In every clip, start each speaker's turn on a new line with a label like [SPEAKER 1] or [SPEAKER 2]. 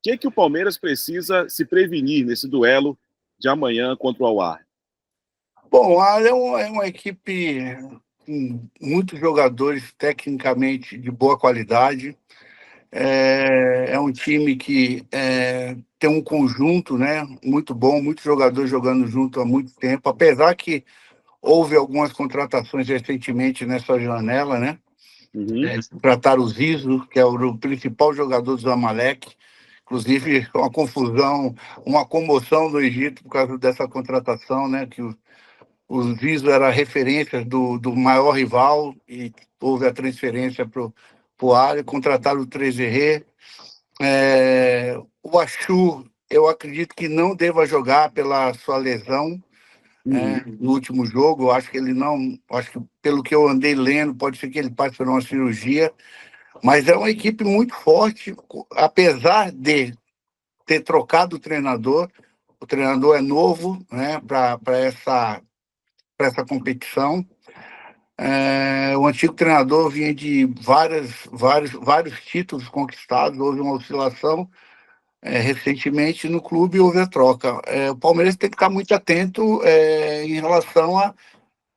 [SPEAKER 1] que o Palmeiras precisa se prevenir nesse duelo de amanhã contra o Al-Ahly?
[SPEAKER 2] Bom, o Al é uma equipe com muitos jogadores tecnicamente de boa qualidade. É um time que tem um conjunto, né, muito bom, muitos jogadores jogando junto há muito tempo, apesar que houve algumas contratações recentemente nessa janela, né?
[SPEAKER 1] Uhum.
[SPEAKER 2] Trataram o Zizo, que é o principal jogador do Zamalek. Inclusive, uma confusão, uma comoção no Egito por causa dessa contratação, né? Que o Zizo era a referência do maior rival e houve a transferência para o Al, contrataram o Trezeguet. O Achu, eu acredito que não deva jogar pela sua lesão no último jogo. Eu acho que ele não, acho que pelo que eu andei lendo, pode ser que ele passe por uma cirurgia, mas é uma equipe muito forte, apesar de ter trocado o treinador. O treinador é novo, né, para essa competição. O antigo treinador vinha de vários títulos conquistados, houve uma oscilação. Recentemente no clube houve a troca. O Palmeiras tem que estar muito atento em relação a,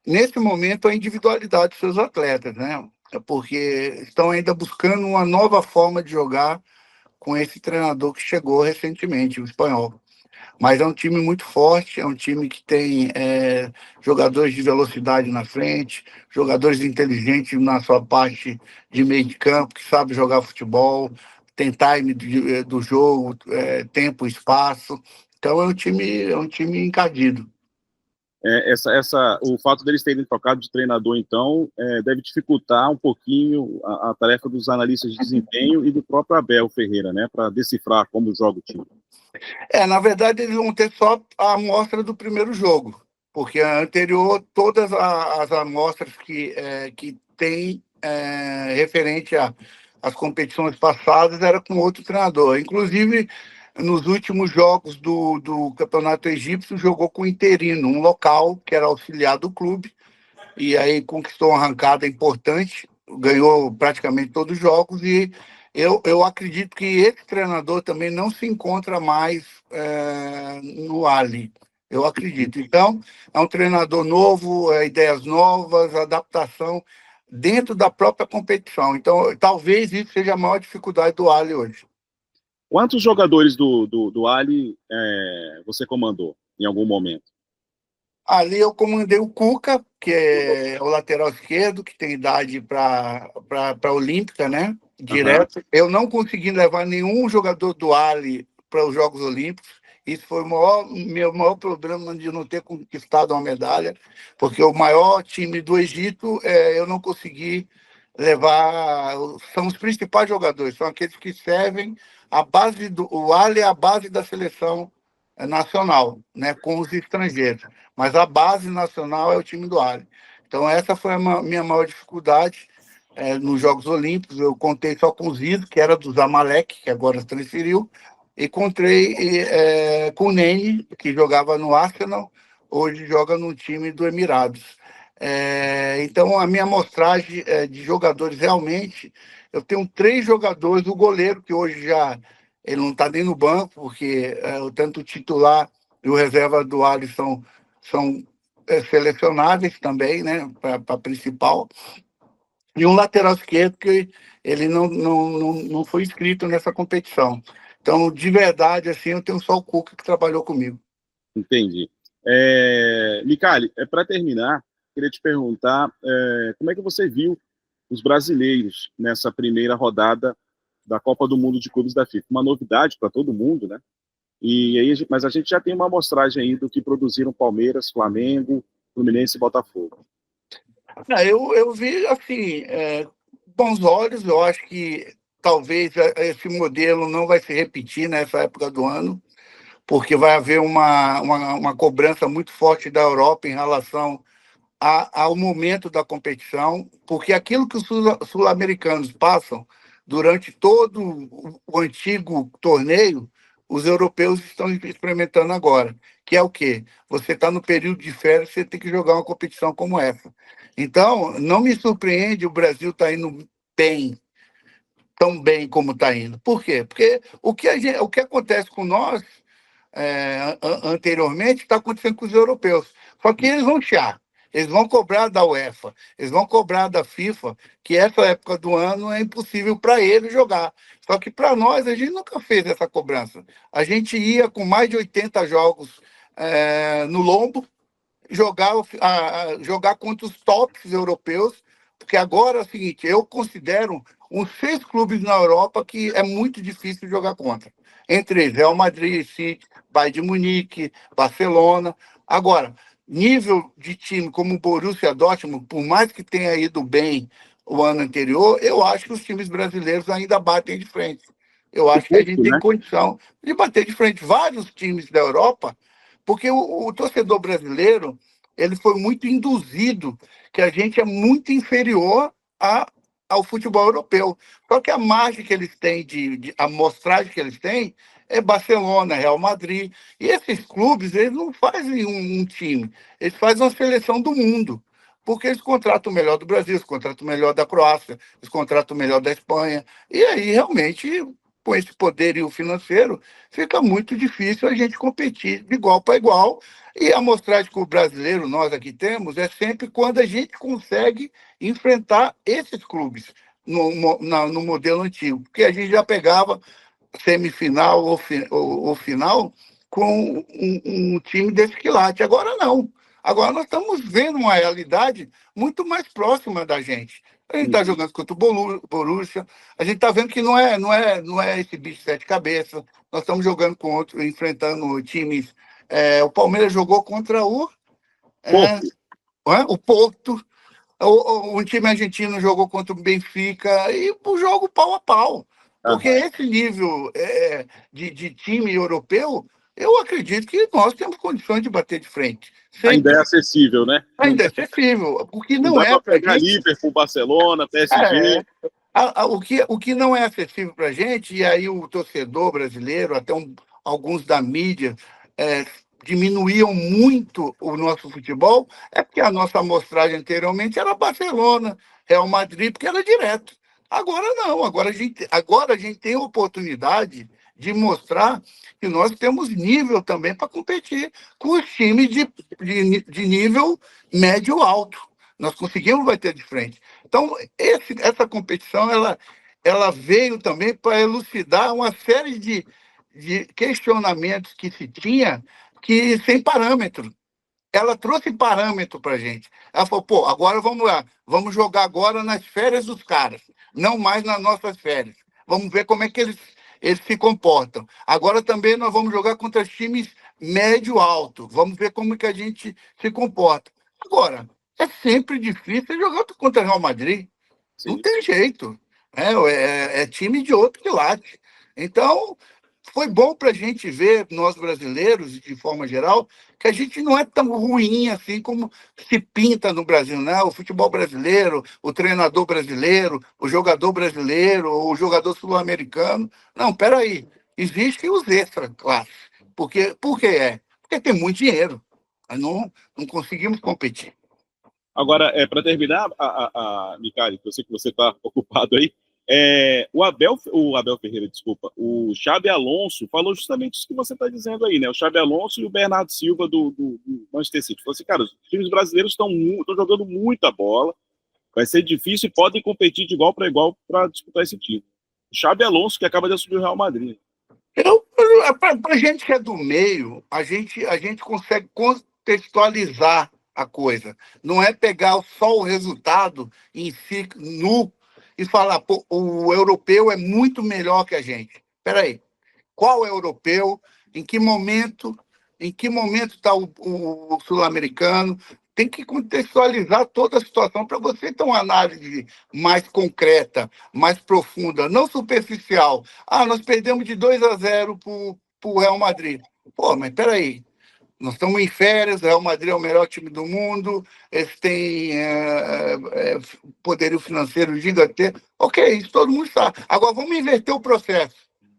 [SPEAKER 2] nesse momento, a individualidade dos seus atletas, né? Porque estão ainda buscando uma nova forma de jogar com esse treinador que chegou recentemente, o espanhol. Mas é um time muito forte, é um time que tem jogadores de velocidade na frente, jogadores inteligentes na sua parte de meio de campo, que sabe jogar futebol, tem time do jogo, tempo, espaço. Então é um time encardido.
[SPEAKER 1] O fato deles terem trocado de treinador, então, deve dificultar um pouquinho a tarefa dos analistas de desempenho e do próprio Abel Ferreira, né, para decifrar como joga o time.
[SPEAKER 2] Na verdade, eles vão ter só a amostra do primeiro jogo, porque a anterior, todas as amostras que tem referente às competições passadas era com outro treinador. Inclusive, nos últimos jogos do Campeonato Egípcio, jogou com o interino, um local que era auxiliar do clube, e aí conquistou uma arrancada importante, ganhou praticamente todos os jogos, e eu acredito que esse treinador também não se encontra mais no Ali. Eu acredito. Então, é um treinador novo, ideias novas, adaptação dentro da própria competição. Então, talvez isso seja a maior dificuldade do Ali hoje.
[SPEAKER 1] Quantos jogadores do Ali você comandou em algum momento?
[SPEAKER 2] Ali eu comandei o Cuca, que é o lateral esquerdo, que tem idade para a Olímpica, né? Direto. Uhum. Eu não consegui levar nenhum jogador do Ali para os Jogos Olímpicos. Isso foi meu maior problema de não ter conquistado uma medalha, porque o maior time do Egito eu não consegui levar. São os principais jogadores, são aqueles que servem a base o Ali é a base da seleção nacional, né, com os estrangeiros. Mas a base nacional é o time do Ali. Então, essa foi a minha maior dificuldade nos Jogos Olímpicos. Eu contei só com o Zizo, que era do Zamalek, que agora se transferiu, e contei com o Nene, que jogava no Arsenal, hoje joga no time do Emirados. Então, a minha amostragem de jogadores, realmente, eu tenho 3 jogadores, o goleiro, que hoje já ele não está nem no banco, porque tanto o titular e o reserva do Alisson são selecionáveis também, né, para a principal. E um lateral esquerdo que ele não foi inscrito nessa competição. Então, de verdade, assim, eu tenho só o Cuca que trabalhou comigo.
[SPEAKER 1] Entendi. Micali, para terminar, queria te perguntar como é que você viu os brasileiros nessa primeira rodada da Copa do Mundo de Clubes da FIFA. Uma novidade para todo mundo, né? Mas a gente já tem uma amostragem aí do que produziram Palmeiras, Flamengo, Fluminense e Botafogo.
[SPEAKER 2] Eu vi, assim, bons olhos. Eu acho que talvez esse modelo não vai se repetir nessa época do ano, porque vai haver uma cobrança muito forte da Europa em relação ao momento da competição, porque aquilo que os sul-americanos passam durante todo o antigo torneio, os europeus estão experimentando agora, que é o quê? Você está no período de férias, você tem que jogar uma competição como essa. Então, não me surpreende o Brasil estar indo bem. tão bem como está indo. Por quê? Porque o que acontece com nós anteriormente está acontecendo com os europeus. Só que eles vão chiar, eles vão cobrar da UEFA, eles vão cobrar da FIFA, que essa época do ano é impossível para eles jogar. Só que para nós, a gente nunca fez essa cobrança. A gente ia com mais de 80 jogos no lombo, jogar contra os tops europeus, porque agora é o seguinte, eu considero uns 6 clubes na Europa que é muito difícil jogar contra. Entre eles, Real Madrid, City, Bayern de Munique, Barcelona. Agora, nível de time como o Borussia Dortmund, por mais que tenha ido bem o ano anterior, eu acho que os times brasileiros ainda batem de frente. Eu acho que a gente tem condição de bater de frente. Vários times da Europa, porque o torcedor brasileiro ele foi muito induzido que a gente é muito inferior ao futebol europeu. Só que a margem que eles têm, a amostragem que eles têm, é Barcelona, Real Madrid. E esses clubes, eles não fazem um time, eles fazem uma seleção do mundo. Porque eles contratam o melhor do Brasil, eles contratam o melhor da Croácia, eles contratam o melhor da Espanha. E aí, realmente, com esse poderio financeiro, fica muito difícil a gente competir de igual para igual. E a amostragem que o brasileiro, nós aqui temos, é sempre quando a gente consegue enfrentar esses clubes no modelo antigo. Porque a gente já pegava semifinal ou final com um time desse quilate. Agora não. Agora nós estamos vendo uma realidade muito mais próxima da gente. A gente está jogando contra o Borussia, a gente está vendo que não é esse bicho de 7 cabeças. Nós estamos jogando enfrentando times. O Palmeiras jogou contra o Porto. Um time argentino jogou contra o Benfica, e o jogo pau a pau. Porque esse nível de time europeu, eu acredito que nós temos condições de bater de frente.
[SPEAKER 1] Sempre. Ainda é acessível, né?
[SPEAKER 2] Ainda é acessível. O que
[SPEAKER 1] não é para pegar Liverpool, Barcelona, PSG.
[SPEAKER 2] O que não é acessível para a gente, e aí o torcedor brasileiro, até alguns da mídia, diminuíam muito o nosso futebol, é porque a nossa amostragem anteriormente era Barcelona, Real Madrid, porque era direto. Agora não, agora a gente tem a oportunidade de mostrar que nós temos nível também para competir com os times de nível médio-alto. Nós conseguimos bater de frente. Então, essa competição ela veio também para elucidar uma série de questionamentos que se tinha que sem parâmetro. Ela trouxe parâmetro para a gente. Ela falou, agora vamos lá, vamos jogar agora nas férias dos caras, não mais nas nossas férias. Vamos ver como é que eles se comportam. Agora também nós vamos jogar contra times médio-alto. Vamos ver como que a gente se comporta. Agora, é sempre difícil jogar contra o Real Madrid. Sim. Não tem jeito. É time de outro quilate. Então, foi bom para a gente ver, nós brasileiros, de forma geral, que a gente não é tão ruim assim como se pinta no Brasil, né? O futebol brasileiro, o treinador brasileiro, o jogador brasileiro, o jogador sul-americano. Não, peraí. Existem os extra-classes. Por que é? Porque tem muito dinheiro. Não conseguimos competir.
[SPEAKER 1] Agora, para terminar, Micali, eu sei que você está ocupado aí, o Abel Ferreira, desculpa, o Xabi Alonso falou justamente isso que você está dizendo aí, né? O Xabi Alonso e o Bernardo Silva do Manchester City. Falou assim, cara, os times brasileiros estão jogando muita bola, vai ser difícil e podem competir de igual para igual para disputar esse título. O Xabi Alonso, que acaba de assumir o Real Madrid.
[SPEAKER 2] Para a gente que é do meio, a gente consegue contextualizar a coisa. Não é pegar só o resultado em si, nu, e falar, o europeu é muito melhor que a gente. Espera aí, qual é o europeu? Em que momento está o sul-americano? Tem que contextualizar toda a situação para você ter uma análise mais concreta, mais profunda, não superficial. Nós perdemos de 2-0 para o Real Madrid. Mas espera aí. Nós estamos em férias, o Real Madrid é o melhor time do mundo, eles têm poderio financeiro gigantesco. Ok, isso todo mundo sabe. Agora, vamos inverter o processo.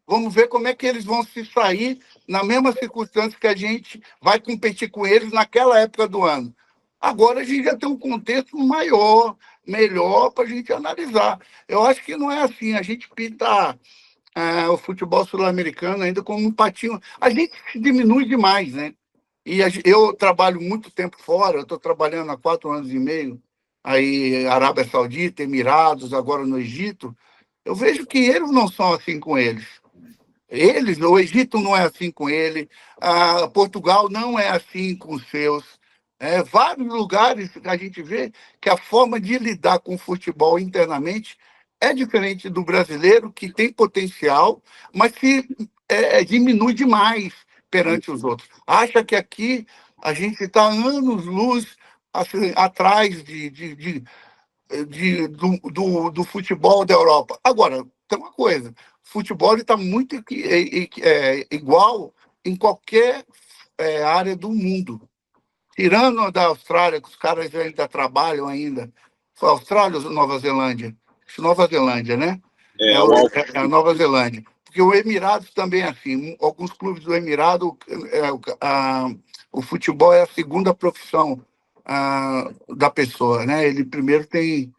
[SPEAKER 2] Vamos ver como é que eles vão se sair na mesma circunstância que a gente vai competir com eles naquela época do ano. Agora a gente já tem um contexto maior, melhor para a gente analisar. Eu acho que não é assim. A gente pinta o futebol sul-americano ainda como um patinho. A gente se diminui demais, né? E eu trabalho muito tempo fora, eu estou trabalhando há 4 anos e meio, aí Arábia Saudita, Emirados, agora no Egito. Eu vejo que eles não são assim com eles. O Egito não é assim com ele, Portugal não é assim com os seus. Vários lugares a gente vê que a forma de lidar com o futebol internamente é diferente do brasileiro, que tem potencial, mas se diminui demais perante os outros. Acha que aqui a gente está anos-luz assim, atrás do futebol da Europa. Agora, tem uma coisa, o futebol está muito igual em qualquer área do mundo. Tirando da Austrália, que os caras ainda trabalham ainda. Foi Austrália ou Nova Zelândia? Nova Zelândia, né? É a Nova Zelândia. Porque o Emirados também é assim. Alguns clubes do Emirado, o futebol é a segunda profissão da pessoa, né? Ele primeiro tem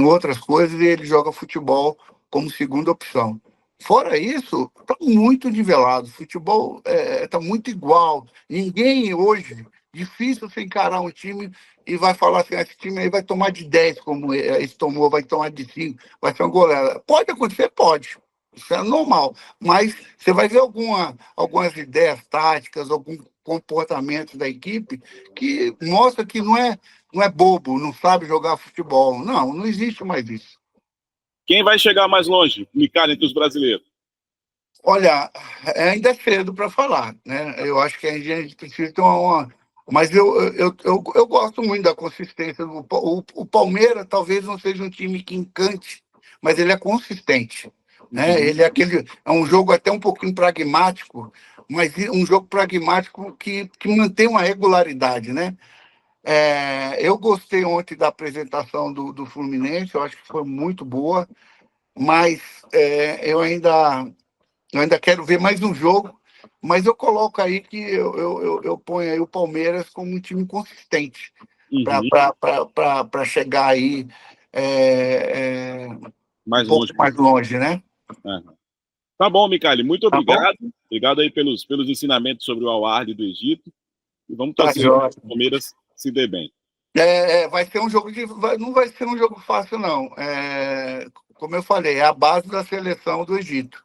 [SPEAKER 2] outras coisas e ele joga futebol como segunda opção. Fora isso, está muito nivelado. O futebol está muito igual. Ninguém hoje, difícil você encarar um time e vai falar assim, esse time aí vai tomar de 10, como esse tomou, vai tomar de 5, vai ser uma goleada. Pode acontecer? Pode. Isso é normal. Mas você vai ver algumas ideias táticas, algum comportamento da equipe que mostra que não é bobo, não sabe jogar futebol. Não existe mais isso.
[SPEAKER 1] Quem vai chegar mais longe, Micali, entre os brasileiros?
[SPEAKER 2] Olha, ainda é cedo para falar, né? Eu acho que a gente precisa ter mas eu gosto muito da consistência. O Palmeiras talvez não seja um time que encante, mas ele é consistente, né? Ele é um jogo até um pouquinho pragmático, mas um jogo pragmático que mantém uma regularidade, né? Eu gostei ontem da apresentação do Fluminense, eu acho que foi muito boa, mas eu ainda quero ver mais um jogo, mas eu coloco aí que eu ponho aí o Palmeiras como um time consistente para chegar aí
[SPEAKER 1] mais
[SPEAKER 2] pouco
[SPEAKER 1] longe.
[SPEAKER 2] mais longe, né?
[SPEAKER 1] Tá bom, Micali, muito
[SPEAKER 2] Tá
[SPEAKER 1] obrigado.
[SPEAKER 2] bom?
[SPEAKER 1] Obrigado aí pelos ensinamentos sobre o Al-Ahly do Egito. E vamos
[SPEAKER 2] Tá
[SPEAKER 1] torcer para
[SPEAKER 2] jóia.
[SPEAKER 1] o Palmeiras se dê bem.
[SPEAKER 2] Vai ser um jogo não vai ser um jogo fácil, não. Como eu falei, é a base da seleção do Egito.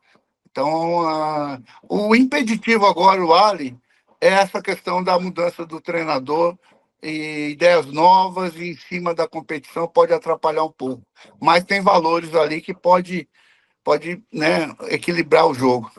[SPEAKER 2] Então, o impeditivo agora, o Ali, é essa questão da mudança do treinador e ideias novas e em cima da competição pode atrapalhar um pouco. Mas tem valores ali que pode né, equilibrar o jogo.